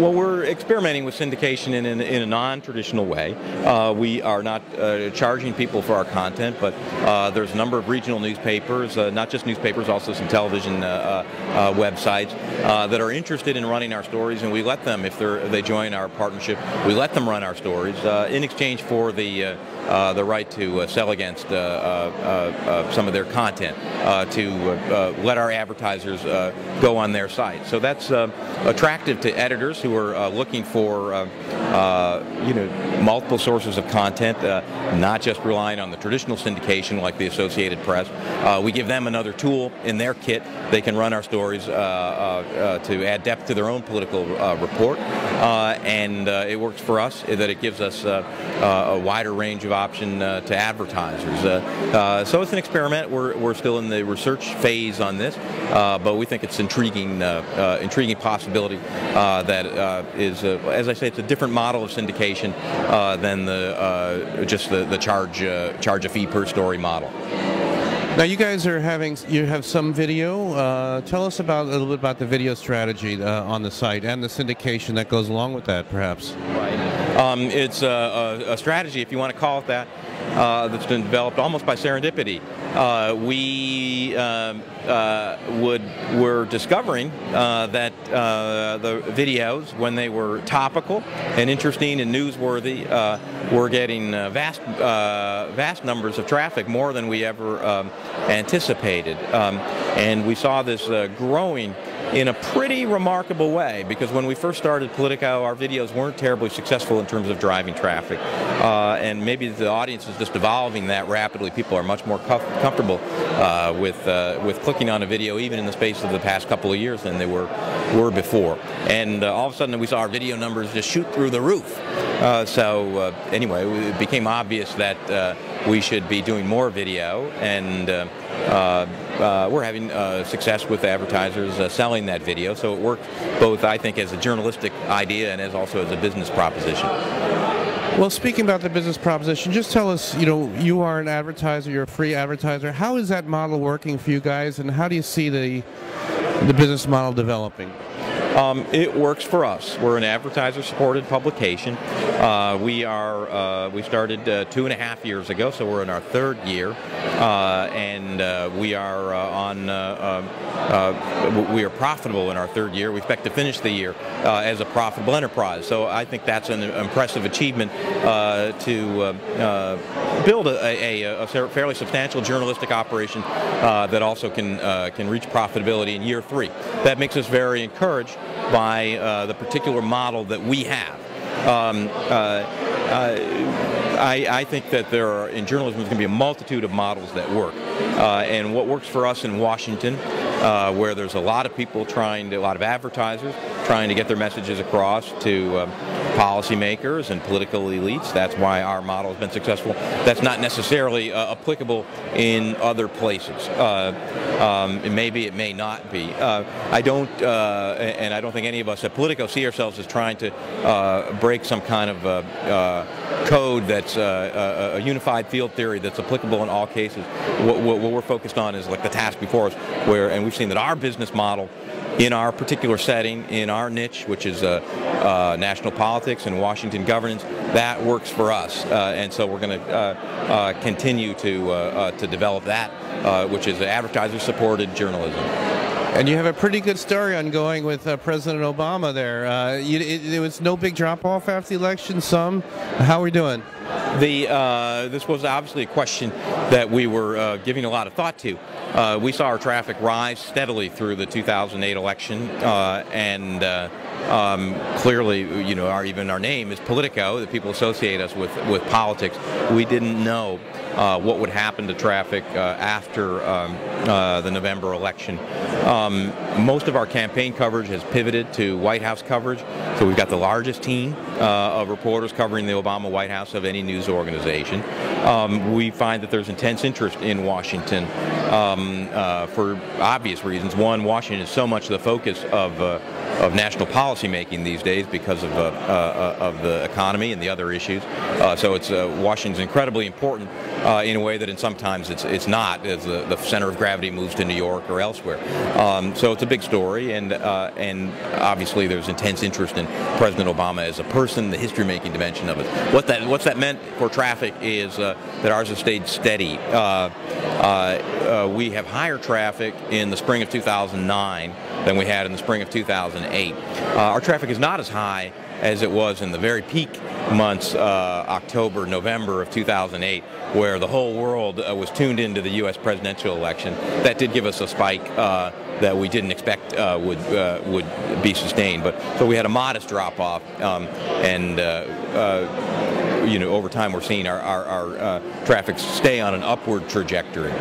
Well, we're experimenting with syndication in a non-traditional way. We are not charging people for our content, but there's a number of regional newspapers, not just newspapers, also some television websites that are interested in running our stories, and we let them, if they join our partnership, we let them run our stories in exchange for the right to sell against some of their content, to let our advertisers go on their site. So that's attractive to editors who are looking for multiple sources of content, not just relying on the traditional syndication like the Associated Press. We give them another tool in their kit. They can run our stories to add depth to their own political report, and it works for us that it gives us a wider range of option to advertisers. So it's an experiment. We're still in the research phase on this, but we think it's intriguing possibility that is, as I say, it's a different model of syndication than just the charge a fee per story model. Now you guys are you have some video. Tell us a little bit about the video strategy on the site and the syndication that goes along with that, perhaps. Right. It's a strategy, if you want to call it that, that's been developed almost by serendipity. We were discovering that the videos, when they were topical and interesting and newsworthy, were getting vast numbers of traffic, more than we ever anticipated. And we saw this growing in a pretty remarkable way, because when we first started Politico, our videos weren't terribly successful in terms of driving traffic, and maybe the audience is just evolving that rapidly. People are much more comfortable with clicking on a video, even in the space of the past couple of years, than they were before. And all of a sudden we saw our video numbers just shoot through the roof. Anyway, it became obvious that we should be doing more video, and we're having success with advertisers selling that video. So it works both, I think, as a journalistic idea and also as a business proposition. Well, speaking about the business proposition, just tell us, you are an advertiser, you're a free advertiser. How is that model working for you guys, and how do you see the business model developing? It works for us. We're an advertiser-supported publication. We started 2.5 years ago, so we're in our third year, and we are we are profitable in our third year. We expect to finish the year as a profitable enterprise. So I think that's an impressive achievement to build a fairly substantial journalistic operation that also can reach profitability in year 3. That makes us very encouraged by the particular model that we have. I think that in journalism, there's going to be a multitude of models that work. And what works for us in Washington, where there's a lot of people a lot of advertisers trying to get their messages across to policymakers and political elites. That's why our model has been successful. That's not necessarily applicable in other places. Maybe it may not be. I don't think any of us at Politico see ourselves as trying to break some kind of code that's a unified field theory that's applicable in all cases. What we're focused on is like the task before us, and we've seen that our business model, in our particular setting, in our niche, which is national politics and Washington governance, that works for us, and so we're going to continue to develop that, which is advertiser-supported journalism. And you have a pretty good story ongoing with President Obama there. There was no big drop-off after the election. How are we doing? This was obviously a question that we were giving a lot of thought to. We saw our traffic rise steadily through the 2008 election, and clearly, even our name is Politico. That people associate us with politics. We didn't know what would happen to traffic after the November election. Most of our campaign coverage has pivoted to White House coverage, so we've got the largest team of reporters covering the Obama White House of any news organization. We find that there's intense interest in Washington for obvious reasons. One, Washington is so much the focus of national policy making these days because of the economy and the other issues. So it's Washington's incredibly important in a way that sometimes it's not, as the center of gravity moves to New York or elsewhere. So it's a big story, and obviously there's intense interest in President Obama as a person, the history-making dimension of it. What's that meant for traffic is that ours has stayed steady. We have higher traffic in the spring of 2009 than we had in the spring of 2008. Our traffic is not as high as it was in the very peak months, October, November of 2008, where the whole world was tuned into the U.S. presidential election. That did give us a spike that we didn't expect would be sustained. But so we had a modest drop-off, and over time we're seeing our traffic stay on an upward trajectory.